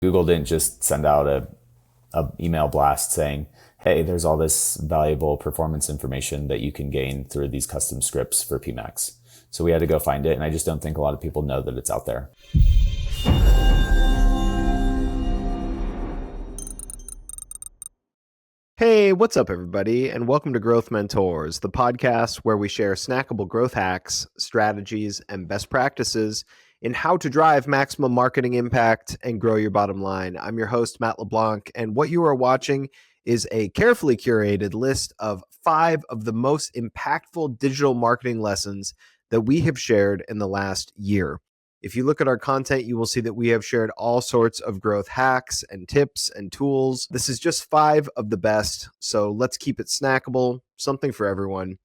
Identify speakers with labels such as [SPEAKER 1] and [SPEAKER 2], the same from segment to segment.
[SPEAKER 1] Google didn't just send out a email blast saying, hey, there's all this valuable performance information that you can gain through these custom scripts for PMAX. So we had to go find it, and I just don't think a lot of people know that it's out there.
[SPEAKER 2] Hey, what's up, everybody, and welcome to Growth Mentors, the podcast where we share snackable growth hacks, strategies, and best practices in how to drive maximum marketing impact and grow your bottom line. I'm your host, Matt LeBlanc, and what you are watching is a carefully curated list of 5 of the most impactful digital marketing lessons that we have shared in the last year. If you look at our content, you will see that we have shared all sorts of growth hacks and tips and tools. This is just 5 of the best, so let's keep it snackable, something for everyone.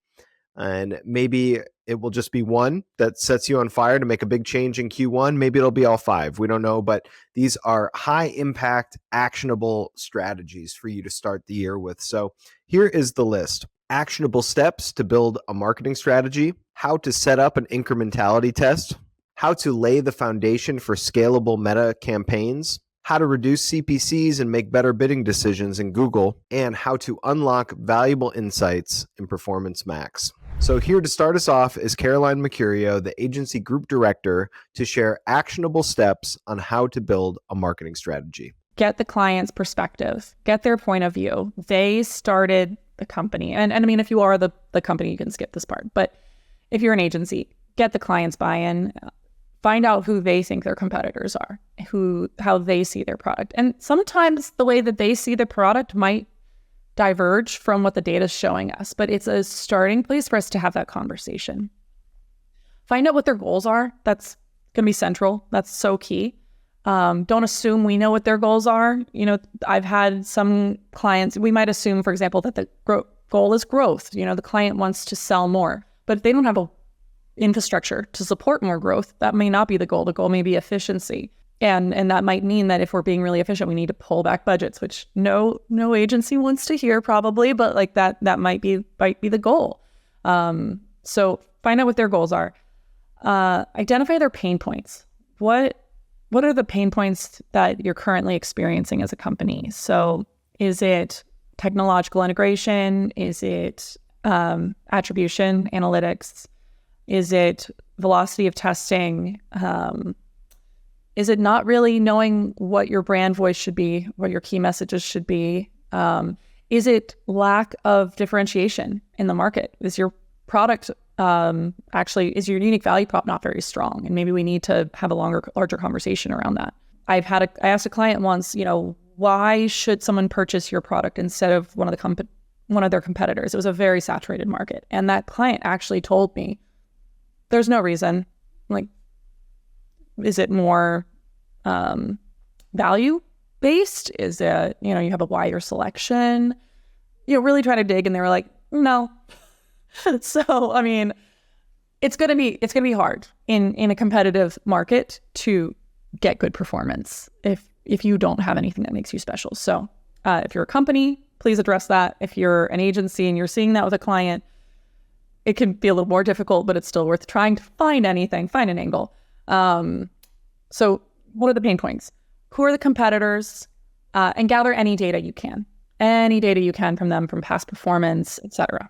[SPEAKER 2] And maybe it will just be one that sets you on fire to make a big change in Q1. Maybe it'll be all 5. We don't know, but these are high impact, actionable strategies for you to start the year with. So here is the list. Actionable steps to build a marketing strategy, how to set up an incrementality test, how to lay the foundation for scalable meta campaigns, how to reduce CPCs and make better bidding decisions in Google, and how to unlock valuable insights in Performance Max. So here to start us off is Caroline Mercurio, the agency group director, to share actionable steps on how to build a marketing strategy.
[SPEAKER 3] Get the client's perspective, get their point of view. They started the company. And I mean, if you are the company, you can skip this part. But if you're an agency, get the client's buy-in. Find out who they think their competitors are, how they see their product. And sometimes the way that they see the product might diverge from what the data is showing us, but it's a starting place for us to have that conversation. Find out what their goals are. That's going to be central. That's so key. Don't assume we know what their goals are. You know, I've had some clients, we might assume, for example, that the goal is growth. You know, the client wants to sell more, but if they don't have a infrastructure to support more growth, that may not be the goal. The goal may be efficiency. And that might mean that if we're being really efficient, we need to pull back budgets, which no agency wants to hear probably, but like that might be the goal. So find out what their goals are. Identify their pain points. What are the pain points that you're currently experiencing as a company? So is it technological integration? Is it attribution, analytics? Is it velocity of testing? Is it not really knowing what your brand voice should be, what your key messages should be? Is it lack of differentiation in the market? Is your product is your unique value prop not very strong? And maybe we need to have a larger conversation around that. I asked a client once, you know, why should someone purchase your product instead of one of their competitors? It was a very saturated market. And that client actually told me, there's no reason. Like, is it more value based? Is it, you know, you have a wider selection? You know, really try to dig, and they were like, no. So, I mean, it's gonna be hard in a competitive market to get good performance if you don't have anything that makes you special. So, if you're a company, please address that. If you're an agency and you're seeing that with a client, it can be a little more difficult, but it's still worth trying to find an angle. So what are the pain points? Who are the competitors? And gather any data you can from them, from past performance, etc.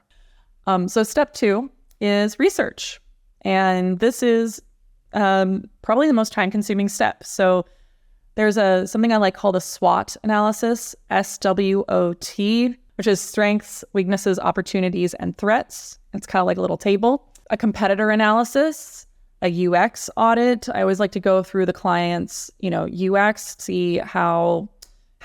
[SPEAKER 3] So step 2 is research. And this is probably the most time-consuming step. So there's something I like called a SWOT analysis, SWOT, which is strengths, weaknesses, opportunities, and threats. It's kind of like a little table. A competitor analysis, a UX audit. I always like to go through the client's, UX, see how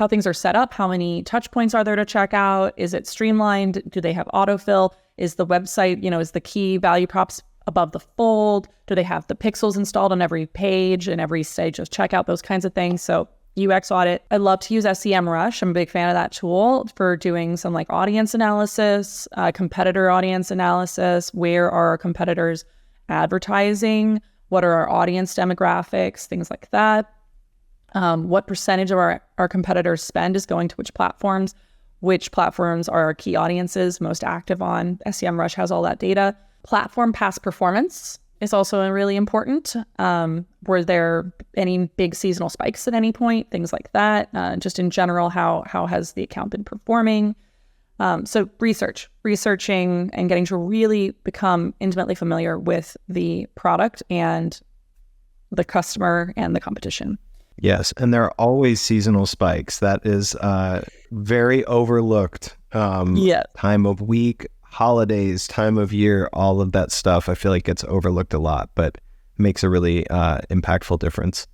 [SPEAKER 3] things are set up, how many touch points are there to check out, is it streamlined, do they have autofill, is the website, is the key value props above the fold, do they have the pixels installed on every page and every stage of checkout, those kinds of things. So UX audit. I love to use SEMrush. I'm a big fan of that tool for doing some like audience analysis, competitor audience analysis. Where are our competitors advertising? What are our audience demographics? Things like that. What percentage of our competitors' spend is going to which platforms? Which platforms are our key audiences most active on? SEMrush has all that data. Platform past performance. is also really important. Were there any big seasonal spikes at any point? Things like that. Just in general, how has the account been performing? So researching and getting to really become intimately familiar with the product and the customer and the competition.
[SPEAKER 2] Yes, and there are always seasonal spikes. That is very overlooked. Time of week, holidays, time of year, all of that stuff I feel like gets overlooked a lot, but makes a really impactful difference.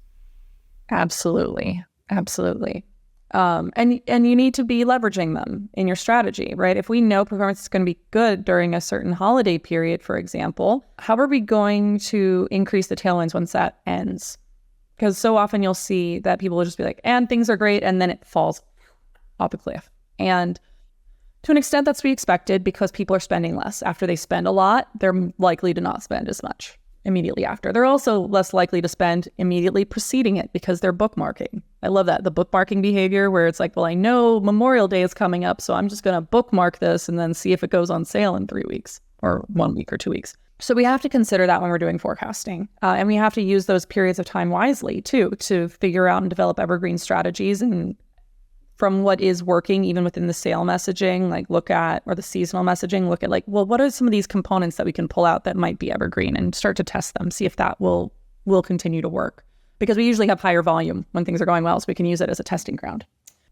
[SPEAKER 3] Absolutely. And you need to be leveraging them in your strategy, right? If we know performance is going to be good during a certain holiday period, for example, how are we going to increase the tailwinds once that ends? Because so often you'll see that people will just be like, and things are great, and then it falls off a cliff. And to an extent, that's to be expected because people are spending less. After they spend a lot, they're likely to not spend as much immediately after. They're also less likely to spend immediately preceding it because they're bookmarking. I love that, the bookmarking behavior where it's like, well, I know Memorial Day is coming up, so I'm just going to bookmark this and then see if it goes on sale in 3 weeks or 1 week or 2 weeks. So we have to consider that when we're doing forecasting. And we have to use those periods of time wisely too, to figure out and develop evergreen strategies. And from what is working, even within the sale messaging, like or the seasonal messaging, look at like, well, what are some of these components that we can pull out that might be evergreen and start to test them, see if that will continue to work. Because we usually have higher volume when things are going well, so we can use it as a testing ground.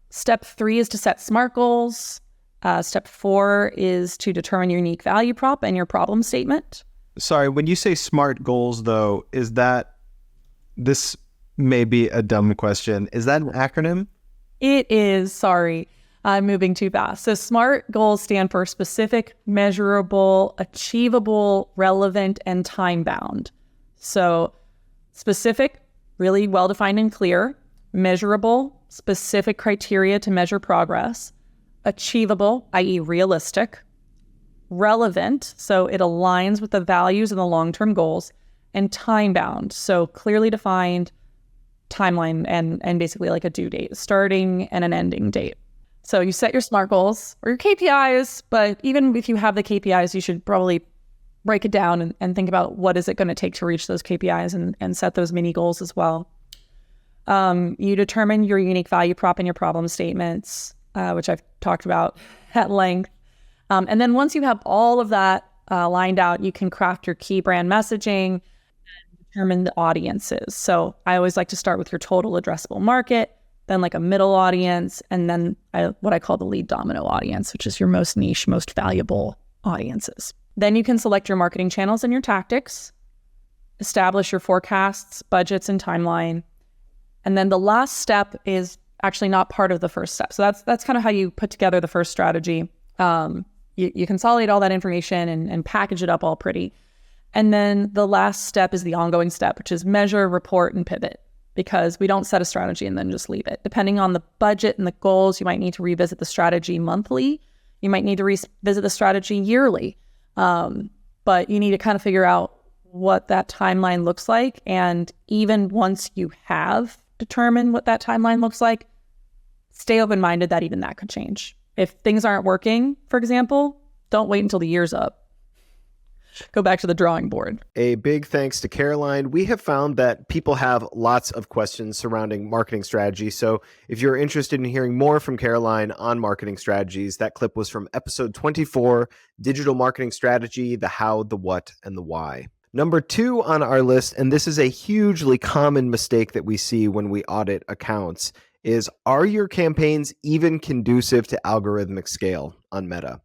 [SPEAKER 3] Step 3 is to set SMART goals. Step 4 is to determine your unique value prop and your problem statement.
[SPEAKER 2] Sorry, when you say SMART goals, though, this may be a dumb question. Is that an acronym?
[SPEAKER 3] It is. Sorry, I'm moving too fast. So SMART goals stand for specific, measurable, achievable, relevant, and time-bound. So specific, really well-defined and clear. Measurable, specific criteria to measure progress. Achievable, i.e. realistic. Relevant, so it aligns with the values and the long-term goals. And time-bound, so clearly defined timeline and basically like a due date, starting and an ending date. So you set your SMART goals or your KPIs, but even if you have the KPIs, you should probably break it down and think about what is it going to take to reach those KPIs and set those mini goals as well. You determine your unique value prop and your problem statements, which I've talked about at length. And then once you have all of that lined out, you can craft your key brand messaging and determine the audiences. So I always like to start with your total addressable market, then like a middle audience, and then what I call the lead domino audience, which is your most niche, most valuable audiences. Then you can select your marketing channels and your tactics, establish your forecasts, budgets, and timeline. And then the last step is actually not part of the first step. So that's kind of how you put together the first strategy. You consolidate all that information and package it up all pretty. And then the last step is the ongoing step, which is measure, report, and pivot, because we don't set a strategy and then just leave it. Depending on the budget and the goals, you might need to revisit the strategy monthly. You might need to revisit the strategy yearly. But you need to kind of figure out what that timeline looks like. And even once you have determined what that timeline looks like, stay open-minded that even that could change. If things aren't working, for example, don't wait until the year's up. Go back to the drawing board.
[SPEAKER 2] A big thanks to Caroline. We have found that people have lots of questions surrounding marketing strategy. So if you're interested in hearing more from Caroline on marketing strategies, that clip was from episode 24, Digital Marketing Strategy, the How, the What, and the Why. Number 2 on our list, and this is a hugely common mistake that we see when we audit accounts, is are your campaigns even conducive to algorithmic scale on Meta?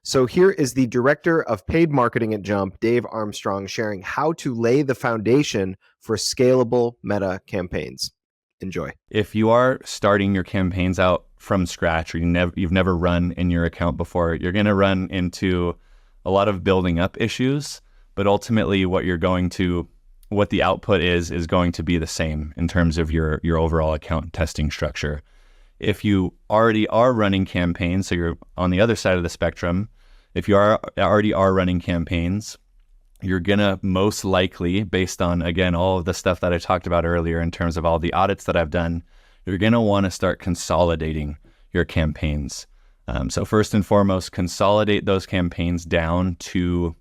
[SPEAKER 2] So here is the director of paid marketing at Jump, Dave Armstrong, sharing how to lay the foundation for scalable Meta campaigns. Enjoy.
[SPEAKER 4] If you are starting your campaigns out from scratch or you've never run in your account before, you're going to run into a lot of building up issues, but ultimately what the output is going to be the same in terms of your overall account testing structure. If you already are running campaigns, so you're on the other side of the spectrum, if you already are running campaigns, you're gonna most likely, based on, again, all of the stuff that I talked about earlier in terms of all the audits that I've done, you're gonna wanna start consolidating your campaigns. So first and foremost, consolidate those campaigns down to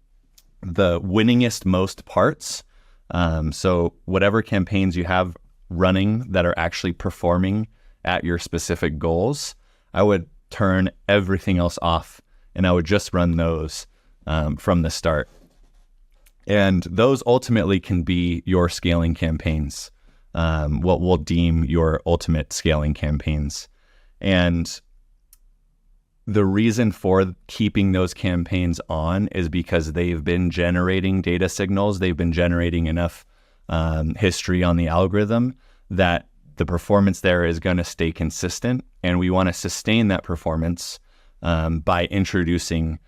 [SPEAKER 4] the winningest most parts. So whatever campaigns you have running that are actually performing at your specific goals, I would turn everything else off and I would just run those from the start. And those ultimately can be your scaling campaigns, what we'll deem your ultimate scaling campaigns. And the reason for keeping those campaigns on is because they've been generating data signals. They've been generating enough history on the algorithm that the performance there is going to stay consistent. And we want to sustain that performance by introducing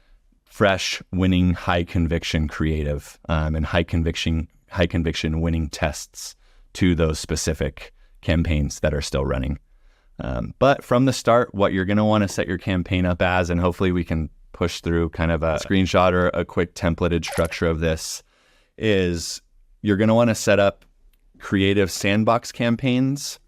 [SPEAKER 4] fresh, winning, high conviction creative and high conviction winning tests to those specific campaigns that are still running. But from the start, what you're going to want to set your campaign up as, and hopefully we can push through kind of a screenshot or a quick templated structure of this, is you're going to want to set up creative sandbox campaigns,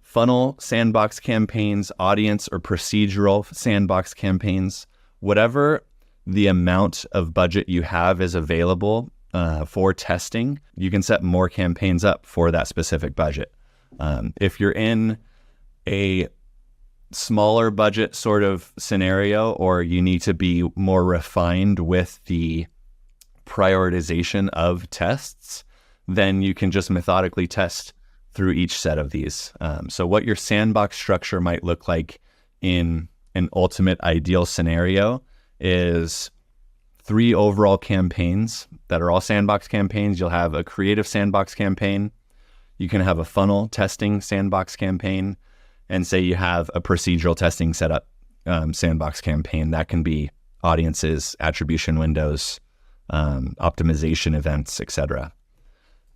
[SPEAKER 4] funnel sandbox campaigns, audience or procedural sandbox campaigns, whatever the amount of budget you have is available for testing. You can set more campaigns up for that specific budget. If you're in a smaller budget sort of scenario, or you need to be more refined with the prioritization of tests, then you can just methodically test through each set of these. So what your sandbox structure might look like in an ultimate ideal scenario is 3 overall campaigns that are all sandbox campaigns. You'll have a creative sandbox campaign. You can have a funnel testing sandbox campaign, and say you have a procedural testing setup sandbox campaign. That can be audiences, attribution windows, optimization events, etc.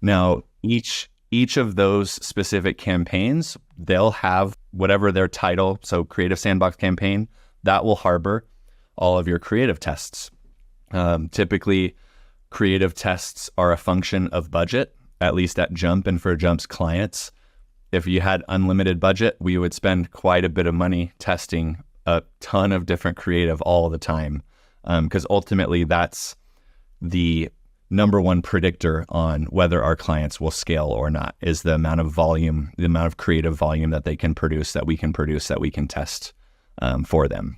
[SPEAKER 4] Now, each of those specific campaigns, they'll have whatever their title, so creative sandbox campaign, that will harbor all of your creative tests. Typically, creative tests are a function of budget, at least at Jump and for Jump's clients. If you had unlimited budget, we would spend quite a bit of money testing a ton of different creative all the time, because ultimately that's the number one predictor on whether our clients will scale or not, is the amount of volume, the amount of creative volume that they can produce, that we can test for them.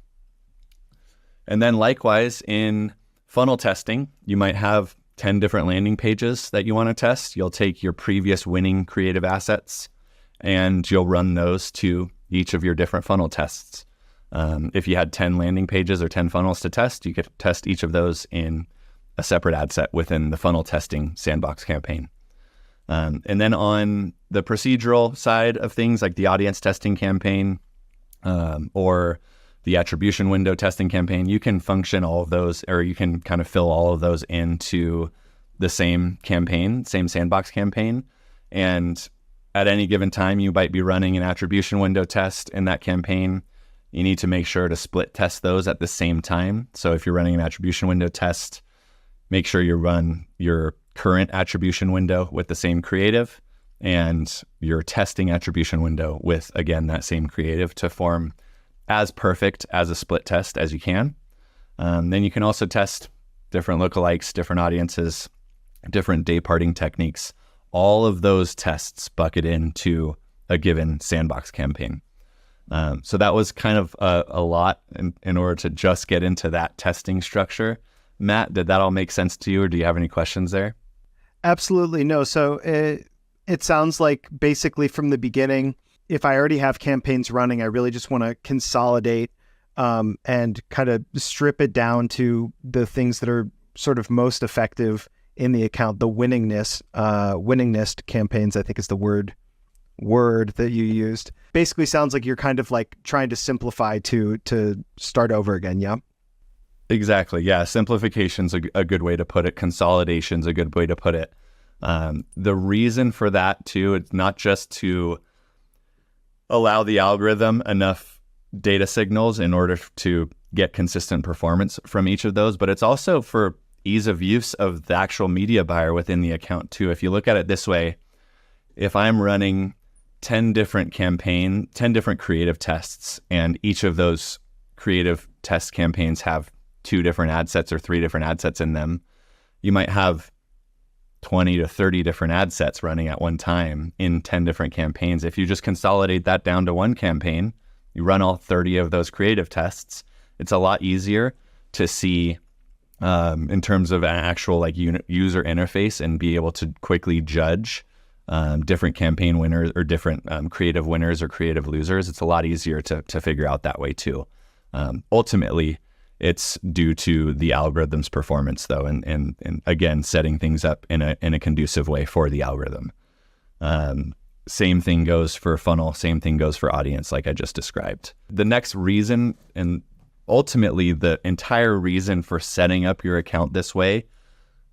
[SPEAKER 4] And then likewise in funnel testing, you might have 10 different landing pages that you want to test. You'll take your previous winning creative assets and you'll run those to each of your different funnel tests. If you had 10 landing pages or 10 funnels to test, you could test each of those in a separate ad set within the funnel testing sandbox campaign. And then on the procedural side of things, like the audience testing campaign or the attribution window testing campaign, you can function all of those, or you can kind of fill all of those into the same campaign, same sandbox campaign. And at any given time, you might be running an attribution window test in that campaign. You need to make sure to split test those at the same time. So if you're running an attribution window test, make sure you run your current attribution window with the same creative and your testing attribution window with, again, that same creative to form as perfect as a split test as you can. Then you can also test different lookalikes, different audiences, different day parting techniques. All of those tests bucket into a given sandbox campaign. So that was kind of a lot in order to just get into that testing structure. Matt, did that all make sense to you, or do you have any questions there?
[SPEAKER 2] Absolutely no. So it sounds like basically from the beginning, if I already have campaigns running, I really just want to consolidate and kind of strip it down to the things that are sort of most effective in the account. The winningness campaigns, I think is the word that you used. Basically sounds like you're kind of like trying to simplify to start over again. Yeah.
[SPEAKER 4] Exactly. Yeah. Simplification's a good way to put it. Consolidation's a good way to put it. The reason for that too, it's not just to allow the algorithm enough data signals in order to get consistent performance from each of those, but it's also for ease of use of the actual media buyer within the account too. If you look at it this way, if I'm running 10 different creative tests, and each of those creative test campaigns have 2 different ad sets or 3 different ad sets in them, you might have 20 to 30 different ad sets running at one time in 10 different campaigns. If you just consolidate that down to one campaign, you run all 30 of those creative tests, it's a lot easier to see in terms of an actual like user interface and be able to quickly judge different campaign winners or different creative winners or creative losers. It's a lot easier to figure out that way too. Ultimately, it's due to the algorithm's performance though, and again, setting things up in a conducive way for the algorithm. Same thing goes for funnel, same thing goes for audience, like I just described. The next reason, and ultimately the entire reason for setting up your account this way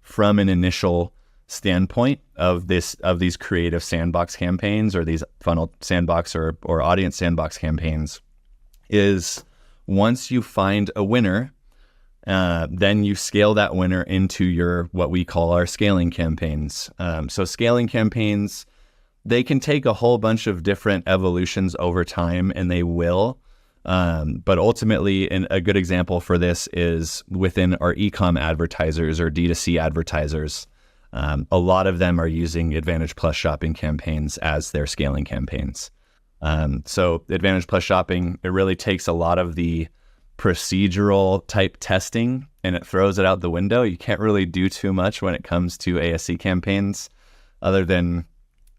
[SPEAKER 4] from an initial standpoint of these creative sandbox campaigns or these funnel sandbox or audience sandbox campaigns is once you find a winner, then you scale that winner into your what we call our scaling campaigns. So scaling campaigns, they can take a whole bunch of different evolutions over time, and they will. But ultimately, a good example for this is within our e-com advertisers or D2C advertisers. A lot of them are using Advantage Plus shopping campaigns as their scaling campaigns. So Advantage Plus shopping, it really takes a lot of the procedural type testing and it throws it out the window. You can't really do too much when it comes to ASC campaigns other than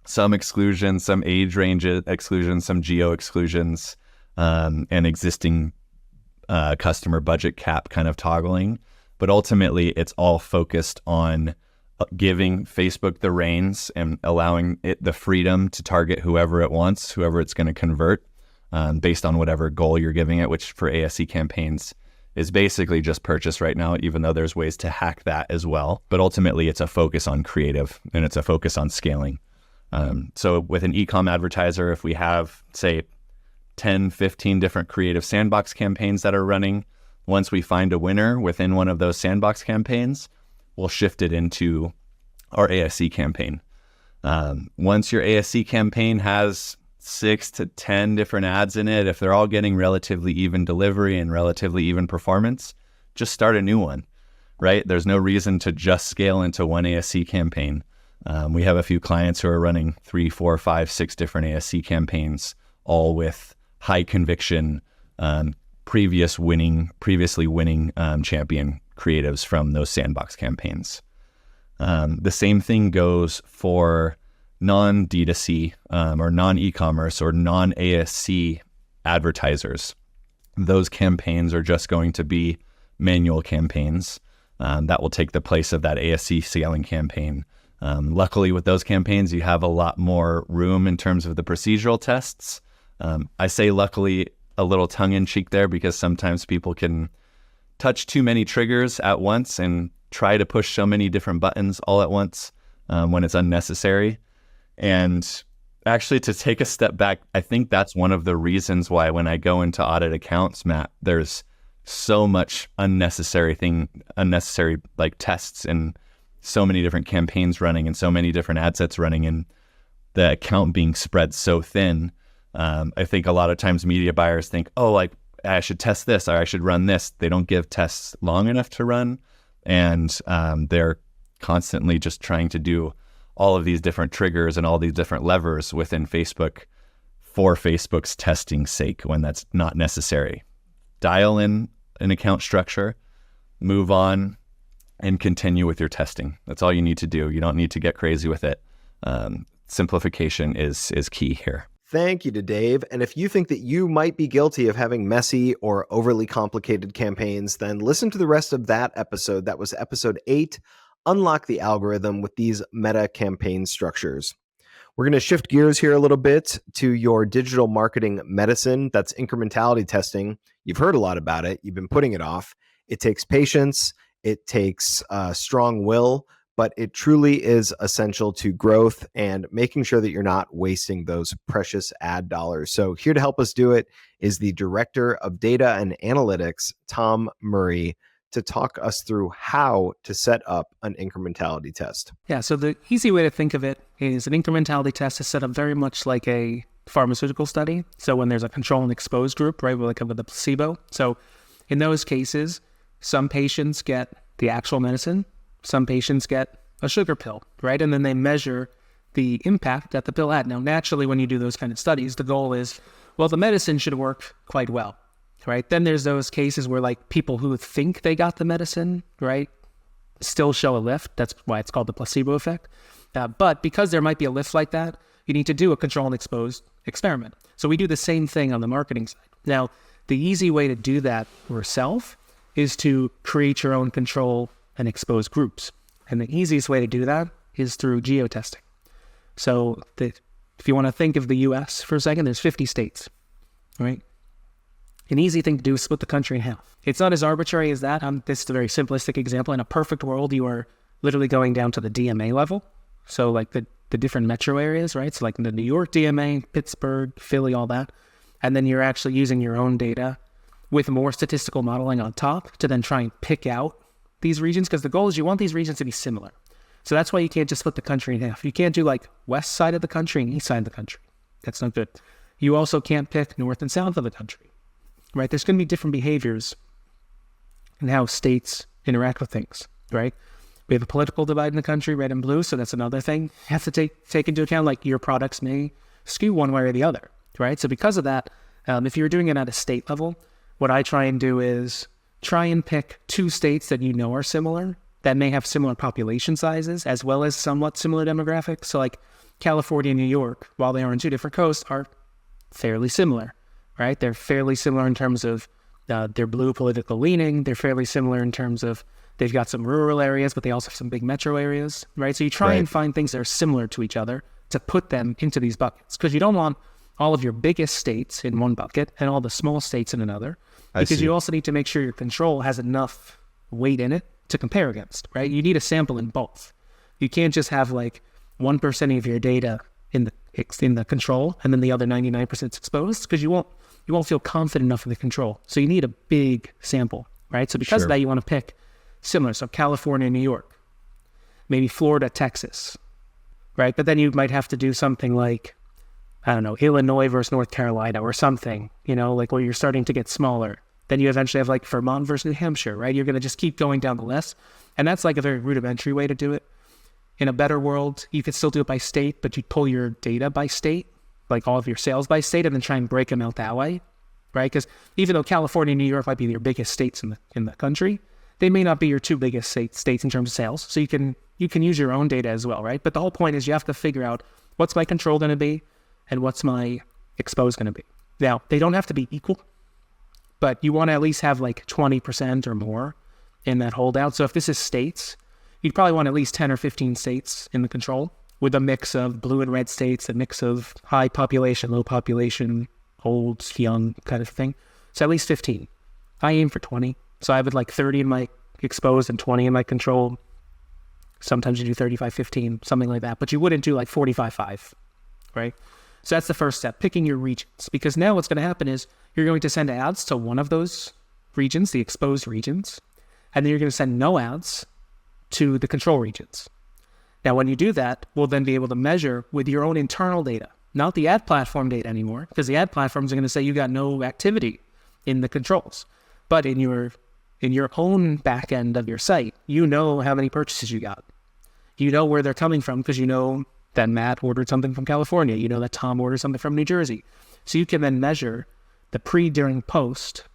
[SPEAKER 4] some exclusions, some age range exclusions, some geo exclusions, and existing customer budget cap kind of toggling. But ultimately, it's all focused on giving Facebook the reins and allowing it the freedom to target whoever it wants, whoever it's going to convert, based on whatever goal you're giving it, which for ASC campaigns is basically just purchase right now, even though there's ways to hack that as well. But ultimately, it's a focus on creative and it's a focus on scaling. So with an e-com advertiser, if we have, say, 10, 15 different creative sandbox campaigns that are running, once we find a winner within one of those sandbox campaigns, we'll shift it into our ASC campaign. Once your ASC campaign has 6 to 10 different ads in it, if they're all getting relatively even delivery and relatively even performance, just start a new one, right? There's no reason to just scale into one ASC campaign. We have a few clients who are running 3, 4, 5, 6 different ASC campaigns, all with high conviction, previously winning champion creatives from those sandbox campaigns. The same thing goes for non-D2C or non-e-commerce or non-ASC advertisers. Those campaigns are just going to be manual campaigns that will take the place of that ASC scaling campaign. Luckily, with those campaigns, you have a lot more room in terms of the procedural tests. I say luckily a little tongue-in-cheek there because sometimes people can touch too many triggers at once and try to push so many different buttons all at once when it's unnecessary. And actually, to take a step back, I think that's one of the reasons why when I go into audit accounts, Matt, there's so much unnecessary like tests and so many different campaigns running and so many different ad sets running and the account being spread so thin. I think a lot of times media buyers think, oh, like I should test this or I should run this. They don't give tests long enough to run. And they're constantly just trying to do all of these different triggers and all these different levers within Facebook for Facebook's testing sake when that's not necessary. Dial in an account structure, move on, and continue with your testing. That's all you need to do. You don't need to get crazy with it. Simplification is key here.
[SPEAKER 2] Thank you to Dave. And if you think that you might be guilty of having messy or overly complicated campaigns, then listen to the rest of that episode. That was episode 8, Unlock the Algorithm with these meta campaign structures. We're going to shift gears here a little bit to your digital marketing medicine. That's incrementality testing. You've heard a lot about it. You've been putting it off. It takes patience. It takes strong will, but it truly is essential to growth and making sure that you're not wasting those precious ad dollars. So here to help us do it is the Director of Data and Analytics, Tom Murray, to talk us through how to set up an incrementality test.
[SPEAKER 5] Yeah, so the easy way to think of it is an incrementality test is set up very much like a pharmaceutical study. So when there's a control and exposed group, right, like with a placebo. So in those cases, some patients get the actual medicine, Some patients get a sugar pill, right? And then they measure the impact that the pill had. Now, naturally, when you do those kind of studies, the goal is, well, the medicine should work quite well, right? Then there's those cases where like people who think they got the medicine, right, still show a lift. That's why it's called the placebo effect. But because there might be a lift like that, you need to do a control and exposed experiment. So we do the same thing on the marketing side. Now, the easy way to do that yourself is to create your own control and expose groups. And the easiest way to do that is through geotesting. So if you want to think of the US for a second, there's 50 states, right? An easy thing to do is split the country in half. It's not as arbitrary as that. This is a very simplistic example. In a perfect world, you are literally going down to the DMA level. So like the different metro areas, right? So like the New York DMA, Pittsburgh, Philly, all that. And then you're actually using your own data with more statistical modeling on top to then try and pick out these regions, because the goal is you want these regions to be similar. So that's why you can't just split the country in half. You can't do like west side of the country and east side of the country. That's not good. You also can't pick north and south of the country, right? There's going to be different behaviors in how states interact with things, right? We have a political divide in the country, red and blue, so that's another thing. You have to take into account, like your products may skew one way or the other, right? So because of that, if you're doing it at a state level, what I try and do is try and pick 2 states that you know are similar, that may have similar population sizes, as well as somewhat similar demographics. So like California and New York, while they are on 2 different coasts, are fairly similar, right? They're fairly similar in terms of their blue political leaning. They're fairly similar in terms of they've got some rural areas, but they also have some big metro areas, right? So you try and find things that are similar to each other to put them into these buckets, because you don't want all of your biggest states in one bucket and all the small states in another, because you also need to make sure your control has enough weight in it to compare against, right? You need a sample in both. You can't just have like 1% of your data in the control and then the other 99% exposed, because you won't feel confident enough in the control. So you need a big sample, right? So because of that, you want to pick similar. So California, New York, maybe Florida, Texas, right? But then you might have to do something like, I don't know, Illinois versus North Carolina or something, like where you're starting to get smaller. Then you eventually have like Vermont versus New Hampshire, right? You're going to just keep going down the list. And that's like a very rudimentary way to do it. In a better world, you could still do it by state, but you pull your data by state, like all of your sales by state, and then try and break them out that way, right? Because even though California and New York might be your biggest states in the country, they may not be your 2 biggest states in terms of sales. So you can use your own data as well, right? But the whole point is you have to figure out what's my control going to be and what's my exposed going to be. Now, they don't have to be equal, but you want to at least have like 20% or more in that holdout. So if this is states, you'd probably want at least 10 or 15 states in the control, with a mix of blue and red states, a mix of high population, low population, old, young kind of thing. So at least 15. I aim for 20. So I would like 30 in my exposed and 20 in my control. Sometimes you do 35-15, something like that. But you wouldn't do like 45-5, right? So that's the first step, picking your regions. Because now what's going to happen is you're going to send ads to one of those regions, the exposed regions, and then you're going to send no ads to the control regions. Now, when you do that, we'll then be able to measure with your own internal data, not the ad platform data anymore, because the ad platforms are going to say you got no activity in the controls. But in your own back end of your site, you know how many purchases you got. You know where they're coming from, because you know that Matt ordered something from California. You know that Tom ordered something from New Jersey. So you can then measure the pre, during, post,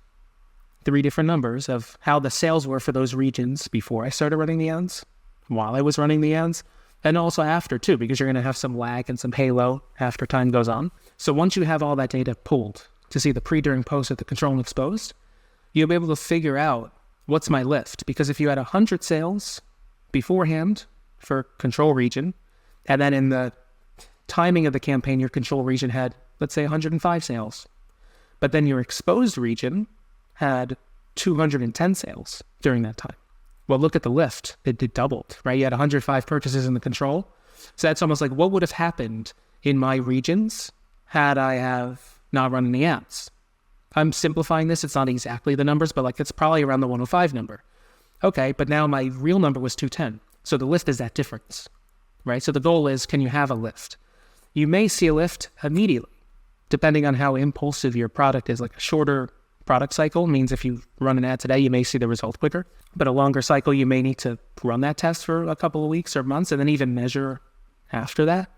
[SPEAKER 5] 3 different numbers of how the sales were for those regions before I started running the ads, while I was running the ads, and also after too, because you're going to have some lag and some halo after time goes on. So once you have all that data pulled to see the pre, during, post of the control and exposed, you'll be able to figure out what's my lift. Because if you had 100 sales beforehand for control region, and then in the timing of the campaign, your control region had, let's say, 105 sales, but then your exposed region had 210 sales during that time. Well, look at the lift. It doubled, right? You had 105 purchases in the control. So that's almost like what would have happened in my regions had I have not run any ads. I'm simplifying this. It's not exactly the numbers, but like it's probably around the 105 number. Okay, but now my real number was 210. So the lift is that difference, right? So the goal is, can you have a lift? You may see a lift immediately, depending on how impulsive your product is, like a shorter product cycle means if you run an ad today, you may see the result quicker. But a longer cycle, you may need to run that test for a couple of weeks or months and then even measure after that,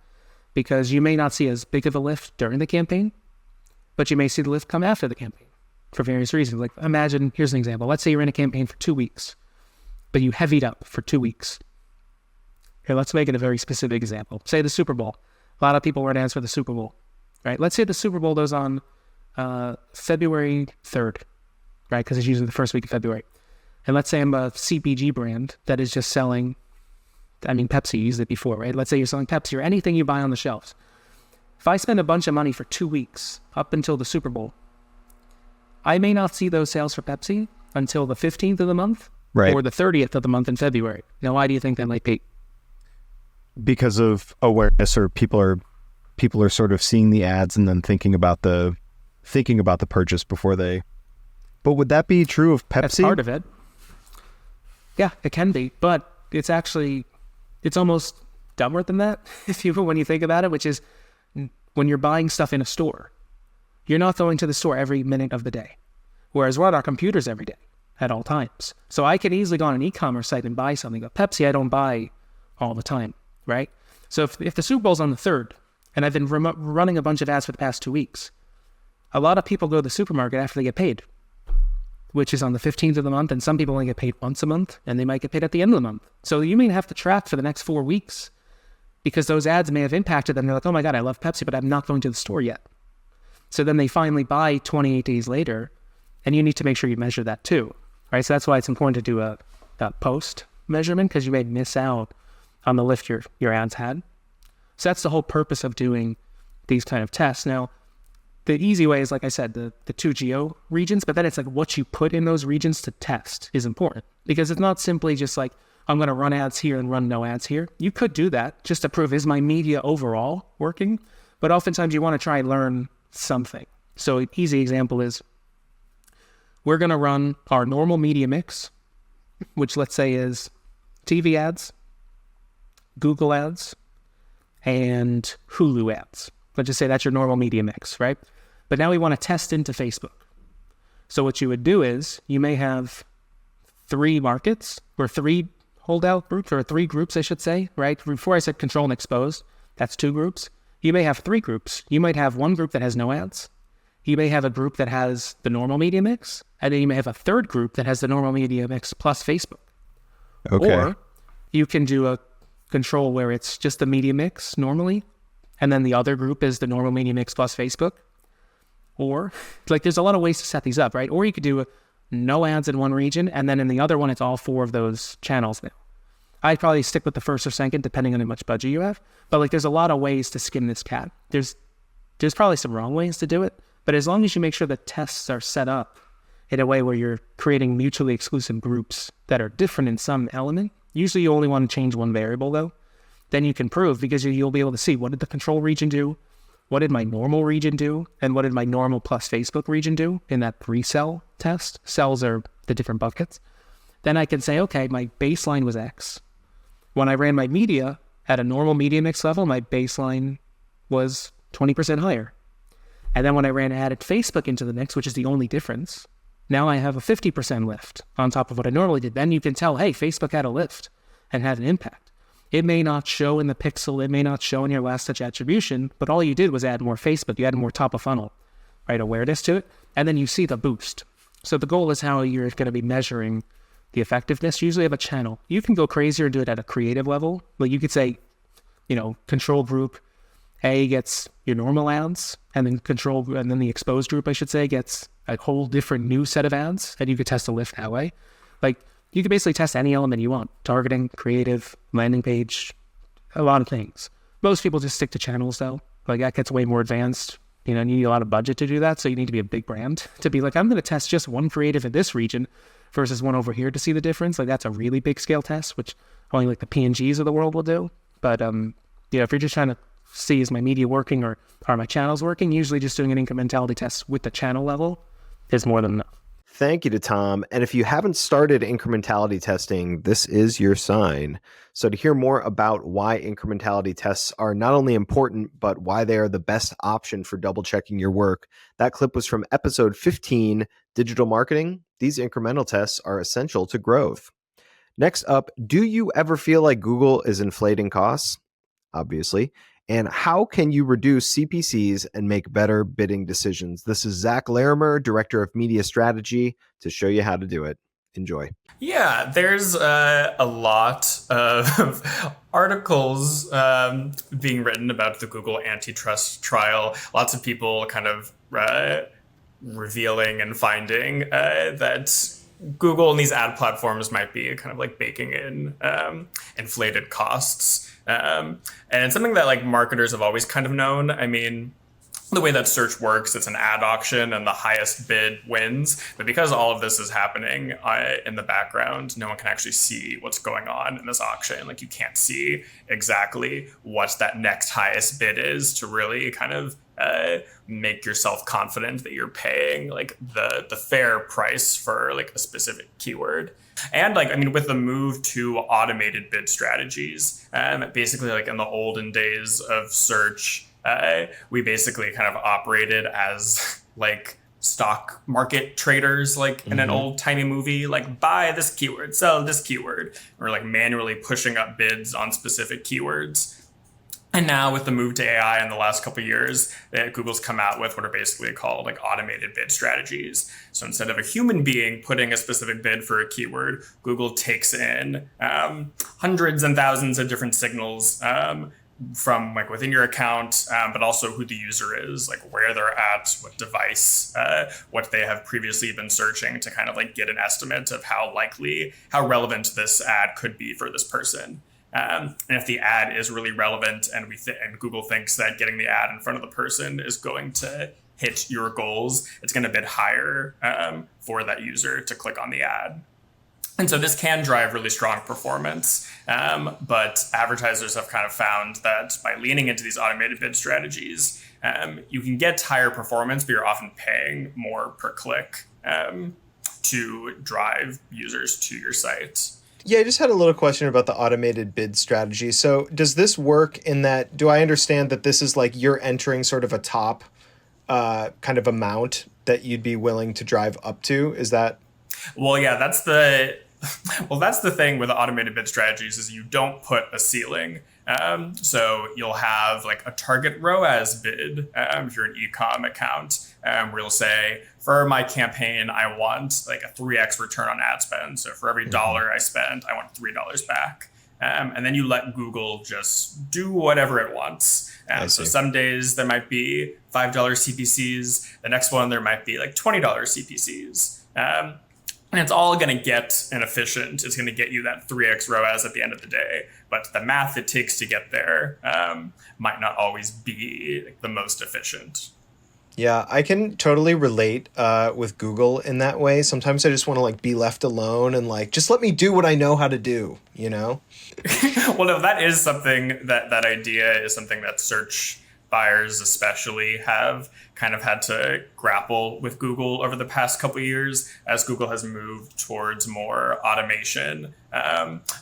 [SPEAKER 5] because you may not see as big of a lift during the campaign, but you may see the lift come after the campaign for various reasons. Like imagine, here's an example. Let's say you're in a campaign for 2 weeks, but you heavied up for 2 weeks. Here, let's make it a very specific example. Say the Super Bowl. A lot of people run ads for the Super Bowl, right? Let's say the Super Bowl goes on February 3rd, right? Because it's usually the first week of February. And let's say I'm a CPG brand that is just selling, Pepsi used it before, right? Let's say you're selling Pepsi or anything you buy on the shelves. If I spend a bunch of money for 2 weeks up until the Super Bowl, I may not see those sales for Pepsi until the 15th of the month or the 30th of the month in February. Now, why do you think that might be?
[SPEAKER 6] Because of awareness, or people are sort of seeing the ads and then thinking about the purchase before they. But would that be true of Pepsi?
[SPEAKER 5] That's part of it. Yeah, it can be, but it's almost dumber than that, when you think about it, which is when you're buying stuff in a store, you're not going to the store every minute of the day, whereas we're on our computers every day at all times. So I could easily go on an e-commerce site and buy something, but Pepsi I don't buy all the time, right? So if the Super Bowl's on the 3rd, and I've been running a bunch of ads for the past 2 weeks, a lot of people go to the supermarket after they get paid, which is on the 15th of the month, and some people only get paid once a month, and they might get paid at the end of the month. So you may have to track for the next 4 weeks because those ads may have impacted them. They're like, oh my God, I love Pepsi, but I'm not going to the store yet. So then they finally buy 28 days later, and you need to make sure you measure that too, right? So that's why it's important to do a post measurement, because you may miss out on the lift your ads had. So that's the whole purpose of doing these kind of tests. Now, the easy way is, like I said, the 2 geo regions, but then it's like what you put in those regions to test is important, because it's not simply just like, I'm going to run ads here and run no ads here. You could do that just to prove, is my media overall working? But oftentimes you want to try and learn something. So an easy example is we're going to run our normal media mix, which let's say is TV ads, Google ads, and Hulu ads. Let's just say that's your normal media mix, right? But now we want to test into Facebook. So what you would do is you may have 3 markets or 3 holdout groups, or 3 groups, I should say, right? Before I said control and expose, that's 2 groups. You may have 3 groups. You might have one group that has no ads. You may have a group that has the normal media mix, and then you may have a third group that has the normal media mix plus Facebook.
[SPEAKER 6] Okay.
[SPEAKER 5] Or you can do a control where it's just the media mix normally, and then the other group is the normal media mix plus Facebook. Or, like, there's a lot of ways to set these up, right? Or you could do no ads in one region, and then in the other one, it's all 4 of those channels now. I'd probably stick with the first or second, depending on how much budget you have. But, like, there's a lot of ways to skin this cat. There's probably some wrong ways to do it, but as long as you make sure the tests are set up in a way where you're creating mutually exclusive groups that are different in some element, usually you only want to change one variable, though, then you can prove, because you'll be able to see, what did the control region do? What did my normal region do? And what did my normal plus Facebook region do in that pre-cell test? Cells are the different buckets. Then I can say, okay, my baseline was X. When I ran my media at a normal media mix level, my baseline was 20% higher. And then when I ran added Facebook into the mix, which is the only difference, now I have a 50% lift on top of what I normally did. Then you can tell, hey, Facebook had a lift and had an impact. It may not show in the pixel, it may not show in your last touch attribution, but all you did was add more Facebook, you added more top of funnel, right, awareness to it, and then you see the boost. So the goal is how you're going to be measuring the effectiveness, usually of a channel. You can go crazier and do it at a creative level. Like you could say, control group A gets your normal ads, and then the exposed group, I should say, gets a whole different new set of ads, and you could test a lift that way. Like, you can basically test any element you want. Targeting, creative, landing page, a lot of things. Most people just stick to channels, though. Like, that gets way more advanced. You need a lot of budget to do that, so you need to be a big brand to be like, I'm going to test just one creative in this region versus one over here to see the difference. Like, that's a really big scale test, which only like the P&Gs of the world will do. But, if you're just trying to see, is my media working or are my channels working, usually just doing an incrementality test with the channel level is more than enough.
[SPEAKER 2] Thank you to Tom. And if you haven't started incrementality testing, this is your sign. So to hear more about why incrementality tests are not only important, but why they are the best option for double checking your work, that clip was from episode 15, Digital Marketing. These incremental tests are essential to growth. Next up, do you ever feel like Google is inflating costs? Obviously. And how can you reduce CPCs and make better bidding decisions? This is Zach Larimer, Director of Media Strategy, to show you how to do it. Enjoy.
[SPEAKER 7] Yeah, there's a lot of articles being written about the Google antitrust trial. Lots of people kind of revealing and finding that Google and these ad platforms might be kind of like baking in inflated costs. And it's something that like marketers have always kind of known. I mean, the way that search works, it's an ad auction and the highest bid wins. But because all of this is happening in the background, no one can actually see what's going on in this auction. Like you can't see exactly what that next highest bid is to really kind of make yourself confident that you're paying like the fair price for like a specific keyword. And like, I mean, with the move to automated bid strategies, basically like in the olden days of search, we basically kind of operated as like stock market traders, like in an old tiny movie, like buy this keyword, sell this keyword, or like manually pushing up bids on specific keywords. And now with the move to AI in the last couple of years, Google's come out with what are basically called like automated bid strategies. So instead of a human being putting a specific bid for a keyword, Google takes in hundreds and thousands of different signals from like within your account, but also who the user is, like where they're at, what device, what they have previously been searching to kind of like get an estimate of how relevant this ad could be for this person. And if the ad is really relevant and and Google thinks that getting the ad in front of the person is going to hit your goals, it's going to bid higher for that user to click on the ad. And so this can drive really strong performance, but advertisers have kind of found that by leaning into these automated bid strategies, you can get higher performance, but you're often paying more per click to drive users to your site.
[SPEAKER 2] Yeah, I just had a little question about the automated bid strategy. So does this work in that, do I understand that this is like you're entering sort of a top kind of amount that you'd be willing to drive up to? Is that?
[SPEAKER 7] Well, yeah, that's the thing with automated bid strategies is you don't put a ceiling. So you'll have like a target ROAS bid if you're an e-com account, where you'll say, for my campaign, I want like a 3x return on ad spend. So for every dollar I spend, I want $3 back. And then you let Google just do whatever it wants. So some days there might be $5 CPCs. The next one, there might be like $20 CPCs. And it's all going to get inefficient. It's going to get you that 3x ROAS at the end of the day. But the math it takes to get there might not always be like, the most efficient.
[SPEAKER 2] Yeah, I can totally relate with Google in that way. Sometimes I just want to like be left alone and like, just let me do what I know how to do, you know?
[SPEAKER 7] Well, no, that is something that idea is something that search buyers especially have kind of had to grapple with Google over the past couple of years as Google has moved towards more automation,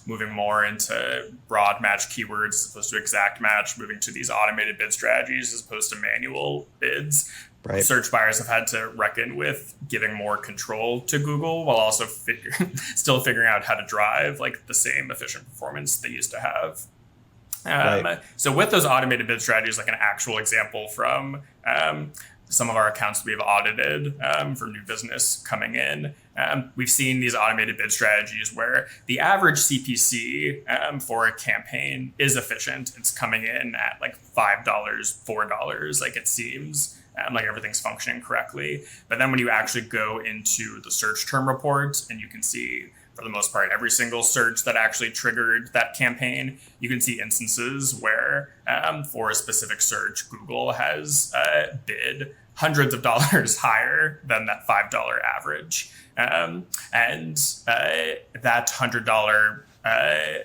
[SPEAKER 7] moving more into broad match keywords as opposed to exact match, moving to these automated bid strategies as opposed to manual bids. Right. Search buyers have had to reckon with giving more control to Google while also still figuring out how to drive like the same efficient performance they used to have. Right. So with those automated bid strategies, like an actual example from some of our accounts we've audited for new business coming in, we've seen these automated bid strategies where the average CPC for a campaign is efficient. It's coming in at like $5, $4, like it seems. Like everything's functioning correctly. But then when you actually go into the search term report and you can see, for the most part, every single search that actually triggered that campaign, you can see instances where for a specific search, Google has bid hundreds of dollars higher than that $5 average. And that $100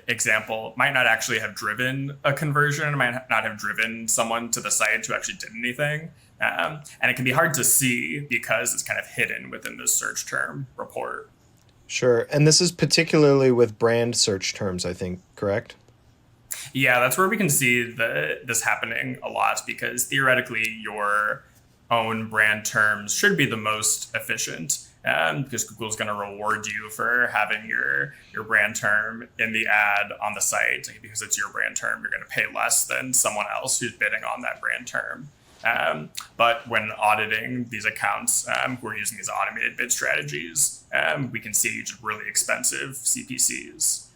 [SPEAKER 7] example might not actually have driven a conversion, might not have driven someone to the site who actually did anything. And it can be hard to see because it's kind of hidden within this search term report.
[SPEAKER 2] Sure. And this is particularly with brand search terms, I think, correct?
[SPEAKER 7] Yeah, that's where we can see this happening a lot, because theoretically your own brand terms should be the most efficient, because Google's going to reward you for having your brand term in the ad on the site. Because it's your brand term, you're going to pay less than someone else who's bidding on that brand term. But when auditing these accounts who are using these automated bid strategies, we can see just really expensive CPCs.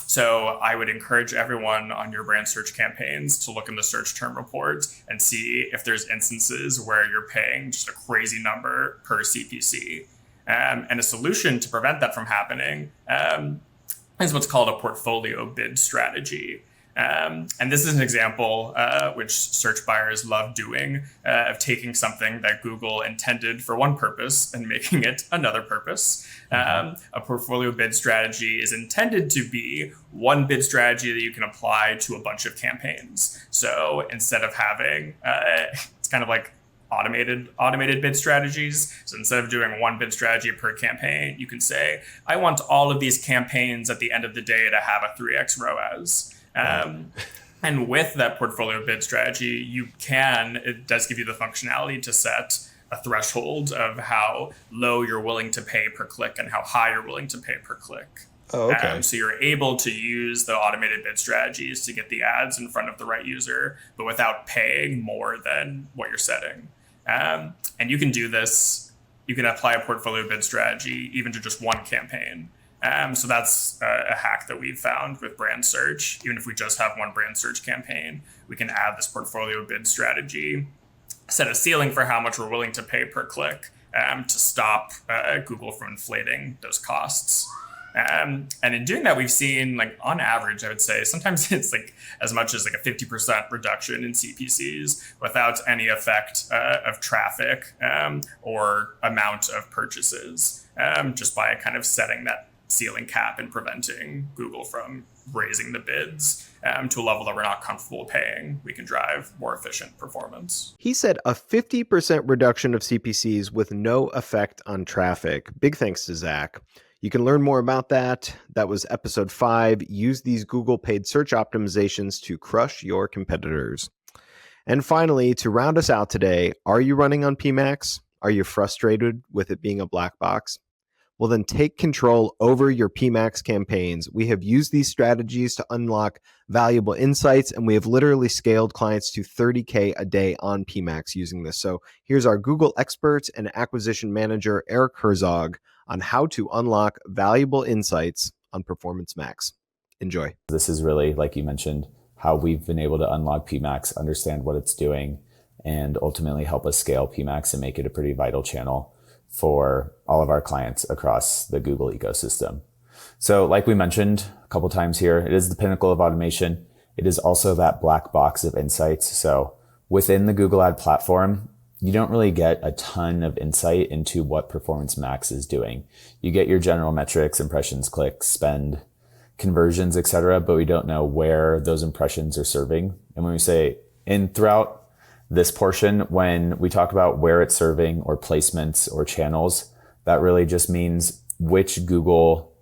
[SPEAKER 7] So I would encourage everyone on your brand search campaigns to look in the search term report and see if there's instances where you're paying just a crazy number per CPC. And a solution to prevent that from happening is what's called a portfolio bid strategy. And this is an example which search buyers love doing, of taking something that Google intended for one purpose and making it another purpose. A portfolio bid strategy is intended to be one bid strategy that you can apply to a bunch of campaigns. So instead of having, it's kind of like automated bid strategies. So instead of doing one bid strategy per campaign, you can say, I want all of these campaigns at the end of the day to have a 3x ROAS. And with that portfolio bid strategy, it does give you the functionality to set a threshold of how low you're willing to pay per click and how high you're willing to pay per click.
[SPEAKER 2] Oh, okay.
[SPEAKER 7] So you're able to use the automated bid strategies to get the ads in front of the right user, but without paying more than what you're setting. And you can do this. You can apply a portfolio bid strategy even to just one campaign. So that's a hack that we've found with brand search. Even if we just have one brand search campaign, we can add this portfolio bid strategy, set a ceiling for how much we're willing to pay per click, to stop Google from inflating those costs. And in doing that, we've seen, like, on average, I would say sometimes it's like as much as like a 50% reduction in CPCs without any effect of traffic or amount of purchases, just by kind of setting that ceiling cap and preventing Google from raising the bids to a level that we're not comfortable paying. We can drive more efficient performance.
[SPEAKER 2] He said a 50% reduction of CPCs with no effect on traffic. Big thanks to Zach. You can learn more about that. That was episode 5. Use these Google paid search optimizations to crush your competitors. And finally, to round us out today, are you running on PMax? Are you frustrated with it being a black box? Well, then take control over your PMax campaigns. We have used these strategies to unlock valuable insights, and we have literally scaled clients to $30K a day on PMax using this. So here's our Google expert and acquisition manager, Eric Herzog, on how to unlock valuable insights on Performance Max. Enjoy.
[SPEAKER 1] This is really, like you mentioned, how we've been able to unlock PMax, understand what it's doing, and ultimately help us scale PMax and make it a pretty vital channel for all of our clients across the Google ecosystem. So like we mentioned a couple times here, it is the pinnacle of automation. It is also that black box of insights. So within the Google Ad platform, you don't really get a ton of insight into what Performance Max is doing. You get your general metrics, impressions, clicks, spend, conversions, etc., but we don't know where those impressions are serving. And when we say throughout this portion, when we talk about where it's serving or placements or channels, that really just means which Google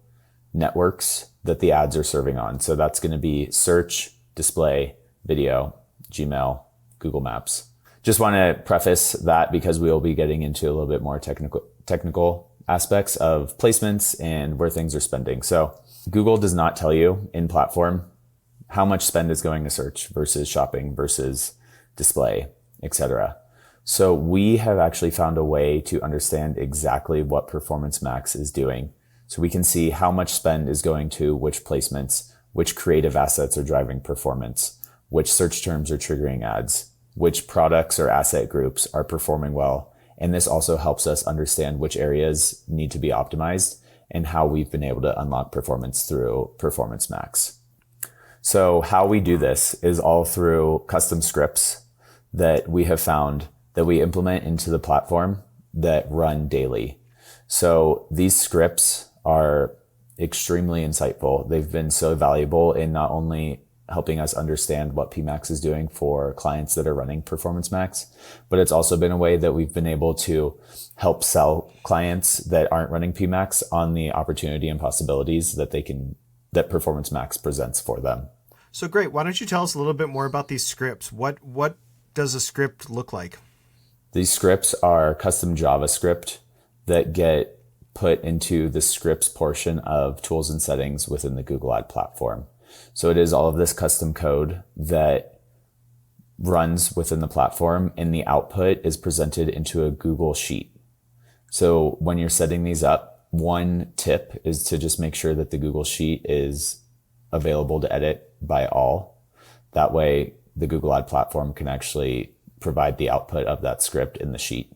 [SPEAKER 1] networks that the ads are serving on. So that's going to be search, display, video, Gmail, Google Maps. Just want to preface that because we will be getting into a little bit more technical aspects of placements and where things are spending. So Google does not tell you in platform how much spend is going to search versus shopping versus display, etc. So we have actually found a way to understand exactly what Performance Max is doing. So we can see how much spend is going to which placements, which creative assets are driving performance, which search terms are triggering ads, which products or asset groups are performing well. And this also helps us understand which areas need to be optimized and how we've been able to unlock performance through Performance Max. So how we do this is all through custom scripts that we have found that we implement into the platform that run daily. So these scripts are extremely insightful. They've been so valuable in not only helping us understand what PMax is doing for clients that are running Performance Max, but it's also been a way that we've been able to help sell clients that aren't running PMax on the opportunity and possibilities that Performance Max presents for them.
[SPEAKER 2] So great. Why don't you tell us a little bit more about these scripts? What does a script look like?
[SPEAKER 1] These scripts are custom JavaScript that get put into the scripts portion of tools and settings within the Google Ad platform. So it is all of this custom code that runs within the platform, and the output is presented into a Google Sheet. So when you're setting these up, one tip is to just make sure that the Google Sheet is available to edit by all. That way, the Google Ad platform can actually provide the output of that script in the sheet.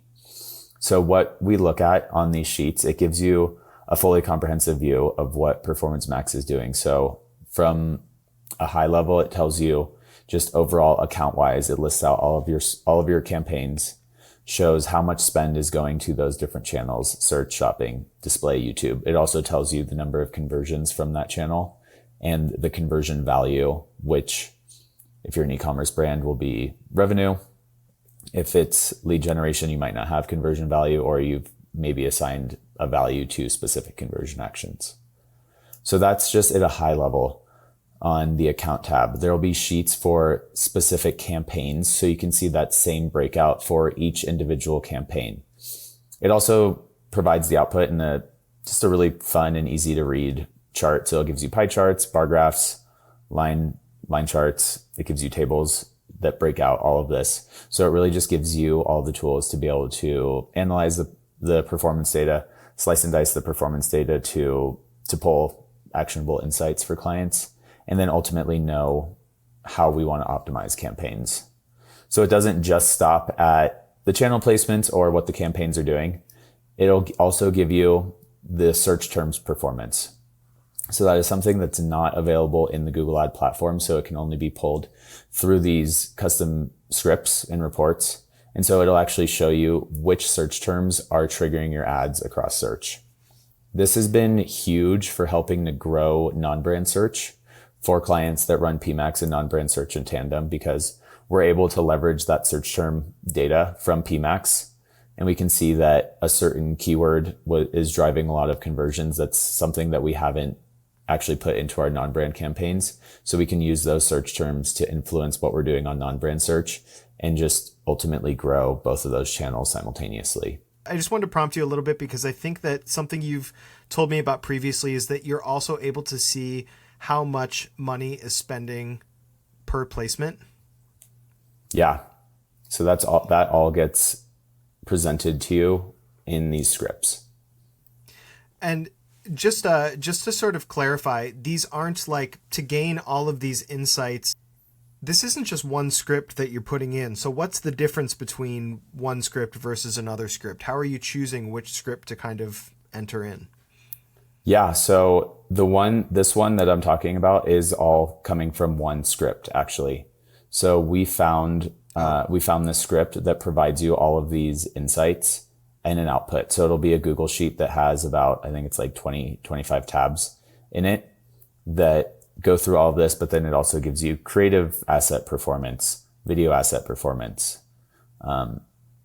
[SPEAKER 1] So what we look at on these sheets, it gives you a fully comprehensive view of what Performance Max is doing. So from a high level, it tells you just overall account wise, it lists out all of your campaigns, shows how much spend is going to those different channels: search, shopping, display, YouTube. It also tells you the number of conversions from that channel and the conversion value, which if you're an e-commerce brand will be revenue. If it's lead generation, you might not have conversion value, or you've maybe assigned a value to specific conversion actions. So that's just at a high level. On the account tab, there will be sheets for specific campaigns, so you can see that same breakout for each individual campaign. It also provides the output in just a really fun and easy to read chart. So it gives you pie charts, bar graphs, line charts. It gives you tables that break out all of this. So it really just gives you all the tools to be able to analyze the performance data, slice and dice the performance data to pull actionable insights for clients, and then ultimately know how we want to optimize campaigns. So it doesn't just stop at the channel placements or what the campaigns are doing. It'll also give you the search terms performance. So that is something that's not available in the Google Ad platform. So it can only be pulled through these custom scripts and reports. And so it'll actually show you which search terms are triggering your ads across search. This has been huge for helping to grow non-brand search for clients that run PMax and non-brand search in tandem, because we're able to leverage that search term data from PMax. And we can see that a certain keyword is driving a lot of conversions. That's something that we haven't actually put into our non-brand campaigns. So we can use those search terms to influence what we're doing on non-brand search and just ultimately grow both of those channels simultaneously.
[SPEAKER 2] I just wanted to prompt you a little bit, because I think that something you've told me about previously is that you're also able to see how much money is spending per placement.
[SPEAKER 1] Yeah. So that all gets presented to you in these scripts.
[SPEAKER 2] And just to sort of clarify, these aren't like to gain all of these insights. This isn't just one script that you're putting in. So what's the difference between one script versus another script? How are you choosing which script to kind of enter in?
[SPEAKER 1] Yeah, so this one that I'm talking about is all coming from one script, actually. So we found this script that provides you all of these insights and an output. So it'll be a Google Sheet that has about, I think it's like 25 tabs in it that go through all of this, but then it also gives you creative asset performance, video asset performance.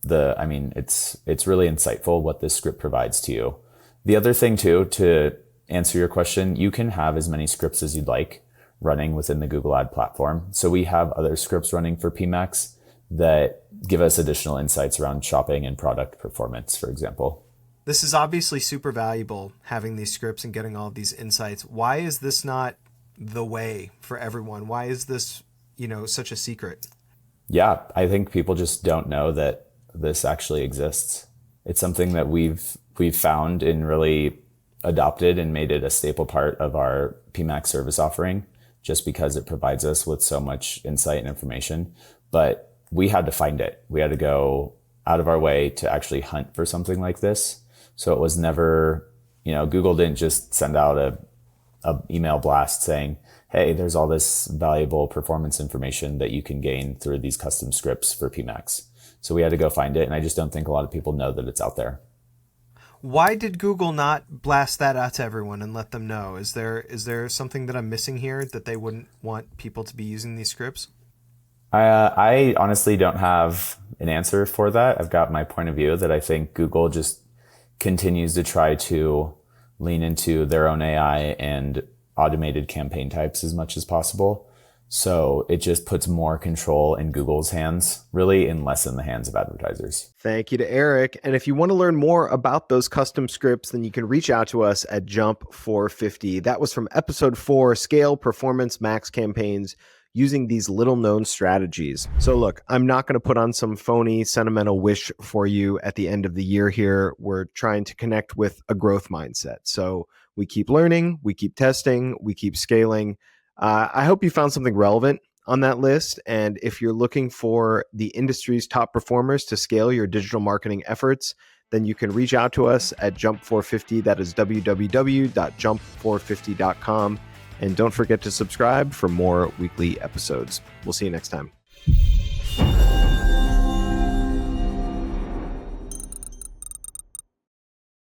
[SPEAKER 1] It's really insightful what this script provides to you. The other thing too, to answer your question, you can have as many scripts as you'd like running within the Google Ad platform. So we have other scripts running for PMax that give us additional insights around shopping and product performance, for example.
[SPEAKER 2] This is obviously super valuable, having these scripts and getting all of these insights. Why is this not the way for everyone? Why is this, such a secret?
[SPEAKER 1] Yeah, I think people just don't know that this actually exists. It's something that we've found and really adopted and made it a staple part of our PMax service offering, just because it provides us with so much insight and information. But we had to find it. We had to go out of our way to actually hunt for something like this. So it was never, Google didn't just send out a email blast saying, hey, there's all this valuable performance information that you can gain through these custom scripts for PMax. So we had to go find it. And I just don't think a lot of people know that it's out there.
[SPEAKER 2] Why did Google not blast that out to everyone and let them know? Is there something that I'm missing here that they wouldn't want people to be using these scripts?
[SPEAKER 1] I honestly don't have an answer for that. I've got my point of view that I think Google just continues to try to lean into their own AI and automated campaign types as much as possible. So it just puts more control in Google's hands, really, and less in the hands of advertisers.
[SPEAKER 2] Thank you to Eric. And if you want to learn more about those custom scripts, then you can reach out to us at Jump 450. That was from episode 4, Scale Performance Max Campaigns using these little known strategies. So look, I'm not going to put on some phony sentimental wish for you at the end of the year here. We're trying to connect with a growth mindset. So we keep learning, we keep testing, we keep scaling. I hope you found something relevant on that list. And if you're looking for the industry's top performers to scale your digital marketing efforts, then you can reach out to us at Jump 450. That is www.jump450.com. And don't forget to subscribe for more weekly episodes. We'll see you next time.